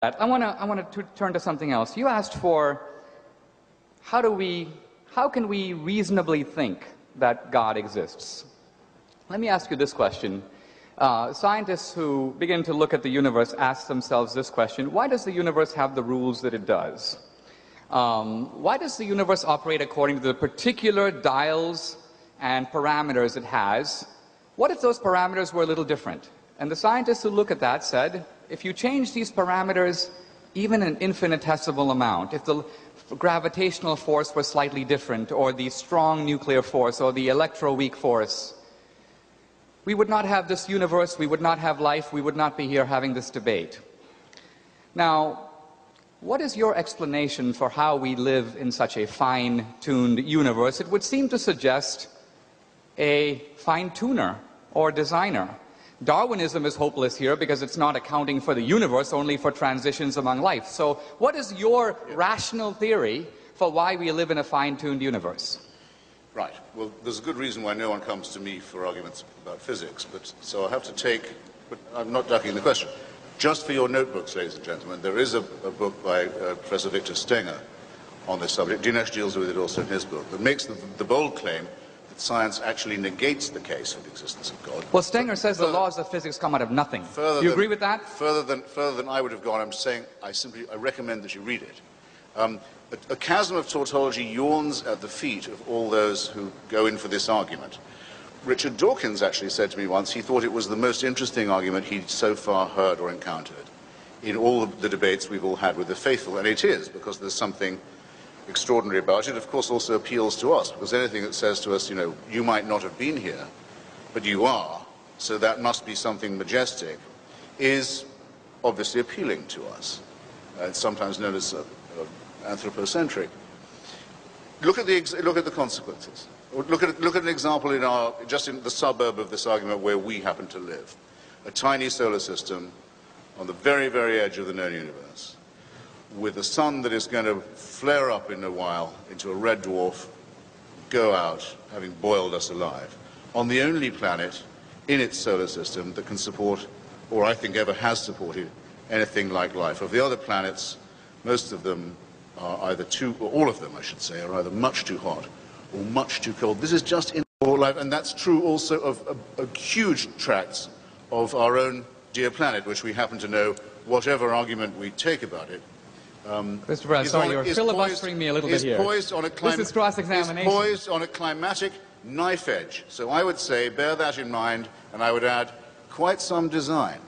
I want to turn to something else. You asked for how can we reasonably think that God exists? Let me ask you this question. Scientists who begin to look at the universe ask themselves this question: why does the universe have the rules that it does? Why does the universe operate according to the particular dials and parameters it has? What if those parameters were a little different? And the scientists who look at that said, if you change these parameters even an infinitesimal amount, if the gravitational force were slightly different, or the strong nuclear force, or the electroweak force, we would not have this universe, we would not have life, we would not be here having this debate. Now, what is your explanation for how we live in such a fine-tuned universe? It would seem to suggest a fine-tuner or designer. Darwinism is hopeless here because it's not accounting for the universe, only for transitions among life. So what is your rational theory for why we live in a fine-tuned universe? Right. Well, there's a good reason why no one comes to me for arguments about physics, so I have to take, but I'm not ducking the question. Just for your notebooks, ladies and gentlemen, there is a book by Professor Victor Stenger on this subject. Dinesh deals with it also in his book, that makes the bold claim that science actually negates the case for the existence of God. Well, Stenger says the laws of physics come out of nothing. Do you agree with that? Further than I would have gone, I'm saying I recommend that you read it. A chasm of tautology yawns at the feet of all those who go in for this argument. Richard Dawkins actually said to me once he thought it was the most interesting argument he'd so far heard or encountered in all the debates we've all had with the faithful, and it is, because there's something extraordinary about it. Of course, also appeals to us, because anything that says to us, you know, you might not have been here, but you are, so that must be something majestic, is obviously appealing to us. It's sometimes known as anthropocentric. Look at the consequences. Look at an example just in the suburb of this argument where we happen to live. A tiny solar system on the very, very edge of the known universe, with a sun that is going to flare up in a while into a red dwarf, go out, having boiled us alive, on the only planet in its solar system that can support, or I think ever has supported, anything like life. Of the other planets, most of them are either or all of them, I should say, are either much too hot or much too cold. This is just in life, and that's true also of huge tracts of our own dear planet, which we happen to know, whatever argument we take about it, Christopher, I'm sorry, you're filibustering me a little bit here. This is cross-examination. Is poised on a climatic knife edge. So I would say, bear that in mind, and I would add, quite some design,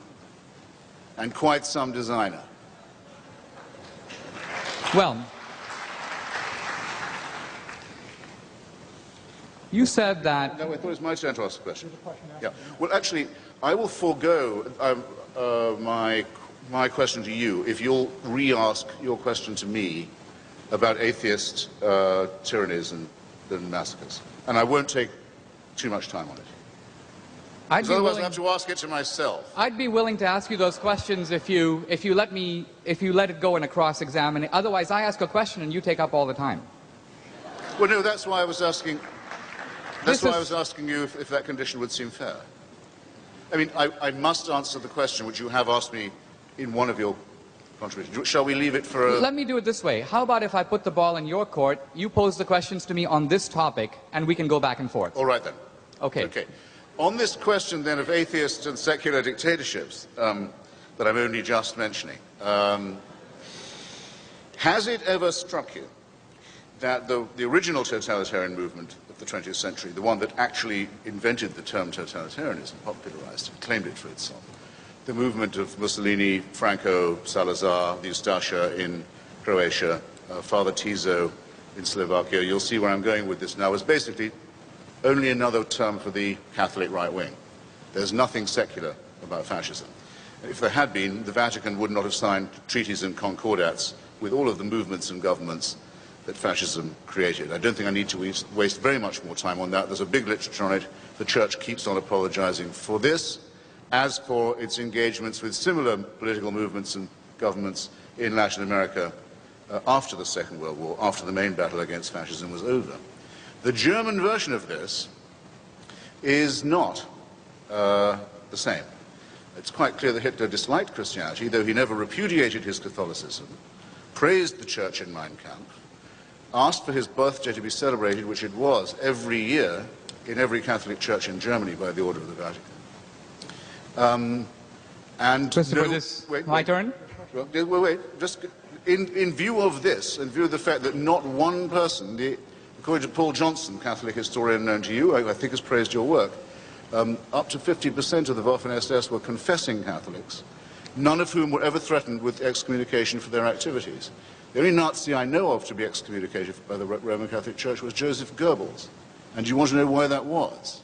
and quite some designer. Well, you said that... No, I thought it was my turn to ask a question. Yeah. Well, actually, I will forego my question to you if you'll re-ask your question to me about atheist tyrannies and massacres. And I won't take too much time on it. Otherwise I have to ask it to myself. I'd be willing to ask you those questions if you let it go in a cross-examination. Otherwise, I ask a question and you take up all the time. Well, no, that's why I was asking. That's why I was asking you if that condition would seem fair. I mean, I must answer the question which you have asked me in one of your contributions. Shall we leave it for a... Let me do it this way. How about if I put the ball in your court, you pose the questions to me on this topic, and we can go back and forth? All right, then. Okay. Okay. On this question, then, of atheists and secular dictatorships that I'm only just mentioning, has it ever struck you that the original totalitarian movement of the 20th century, the one that actually invented the term totalitarianism, popularized it, claimed it for itself, the movement of Mussolini, Franco, Salazar, the Ustasha in Croatia, Father Tiso in Slovakia, you'll see where I'm going with this now, was basically only another term for the Catholic right wing. There's nothing secular about fascism. If there had been, the Vatican would not have signed treaties and concordats with all of the movements and governments that fascism created. I don't think I need to waste very much more time on that. There's a big literature on it. The Church keeps on apologizing for this, as for its engagements with similar political movements and governments in Latin America after the Second World War, after the main battle against fascism was over. The German version of this is not the same. It's quite clear that Hitler disliked Christianity, though he never repudiated his Catholicism, praised the church in Mein Kampf, asked for his birthday to be celebrated, which it was every year in every Catholic church in Germany by the order of the Vatican. And Christopher, my turn? Wait. Just in view of this, in view of the fact that not one person, according to Paul Johnson, Catholic historian known to you, I think has praised your work, up to 50% of the Waffen-SS were confessing Catholics, none of whom were ever threatened with excommunication for their activities. The only Nazi I know of to be excommunicated by the Roman Catholic Church was Joseph Goebbels. And do you want to know why that was?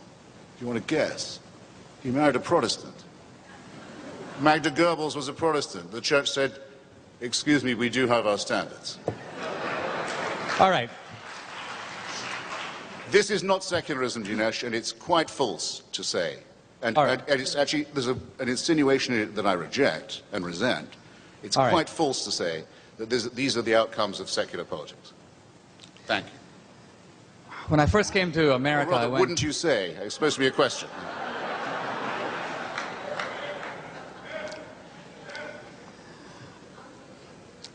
Do you want to guess? He married a Protestant. Magda Goebbels was a Protestant. The church said, excuse me, we do have our standards. All right. This is not secularism, Dinesh, and it's quite false to say. And it's actually, there's an insinuation in it that I reject and resent. It's quite false to say that these are the outcomes of secular politics. Thank you. When I first came to America, or rather, wouldn't you say? It's supposed to be a question.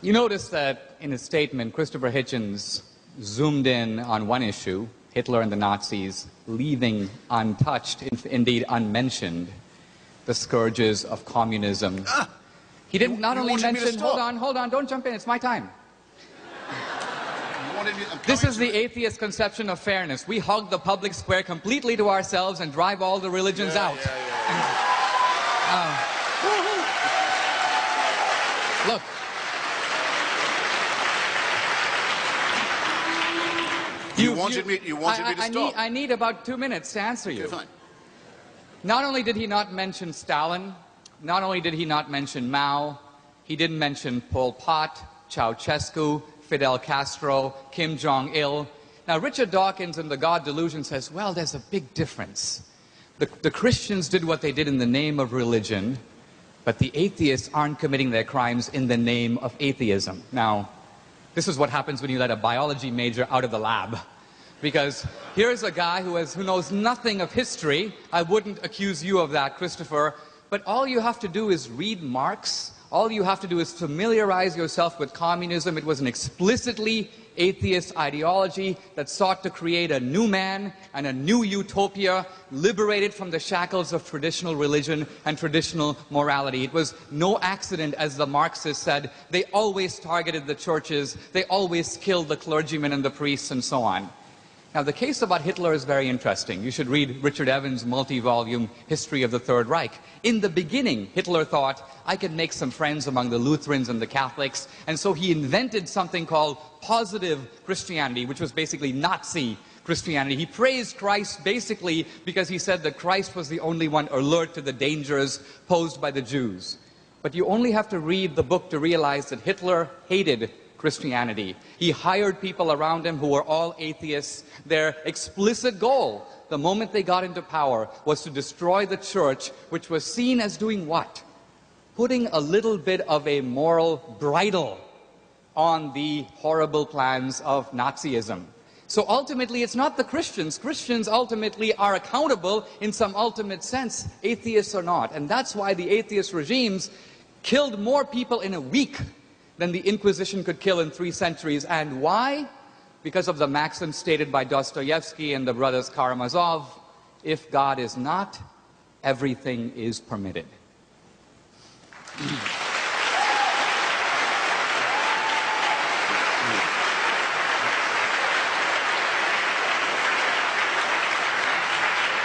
You notice that in his statement, Christopher Hitchens zoomed in on one issue, Hitler and the Nazis, leaving untouched, indeed unmentioned, the scourges of communism. He didn't not only mention, hold on, don't jump in, it's my time. This is the atheist conception of fairness. We hug the public square completely to ourselves and drive all the religions out. Look. You wanted me to stop. I need about 2 minutes to answer you. Okay, fine. Not only did he not mention Stalin, not only did he not mention Mao, he didn't mention Pol Pot, Ceausescu, Fidel Castro, Kim Jong-il. Now, Richard Dawkins in The God Delusion says, well, there's a big difference. The Christians did what they did in the name of religion, but the atheists aren't committing their crimes in the name of atheism. Now, this is what happens when you let a biology major out of the lab. Because here's a guy who knows nothing of history. I wouldn't accuse you of that, Christopher. But all you have to do is read Marx. All you have to do is familiarize yourself with communism. It was an explicitly atheist ideology that sought to create a new man and a new utopia, liberated from the shackles of traditional religion and traditional morality. It was no accident, as the Marxists said, they always targeted the churches, they always killed the clergymen and the priests and so on. Now, the case about Hitler is very interesting. You should read Richard Evans' multi-volume History of the Third Reich. In the beginning, Hitler thought, I can make some friends among the Lutherans and the Catholics, and so he invented something called positive Christianity, which was basically Nazi Christianity. He praised Christ basically because he said that Christ was the only one alert to the dangers posed by the Jews. But you only have to read the book to realize that Hitler hated Christianity. He hired people around him who were all atheists. Their explicit goal, the moment they got into power, was to destroy the church, which was seen as doing what? Putting a little bit of a moral bridle on the horrible plans of Nazism. So ultimately, it's not the Christians. Christians ultimately are accountable in some ultimate sense, atheists or not. And that's why the atheist regimes killed more people in a week than the Inquisition could kill in 3 centuries. And why? Because of the maxim stated by Dostoevsky and the brothers Karamazov, if God is not, everything is permitted.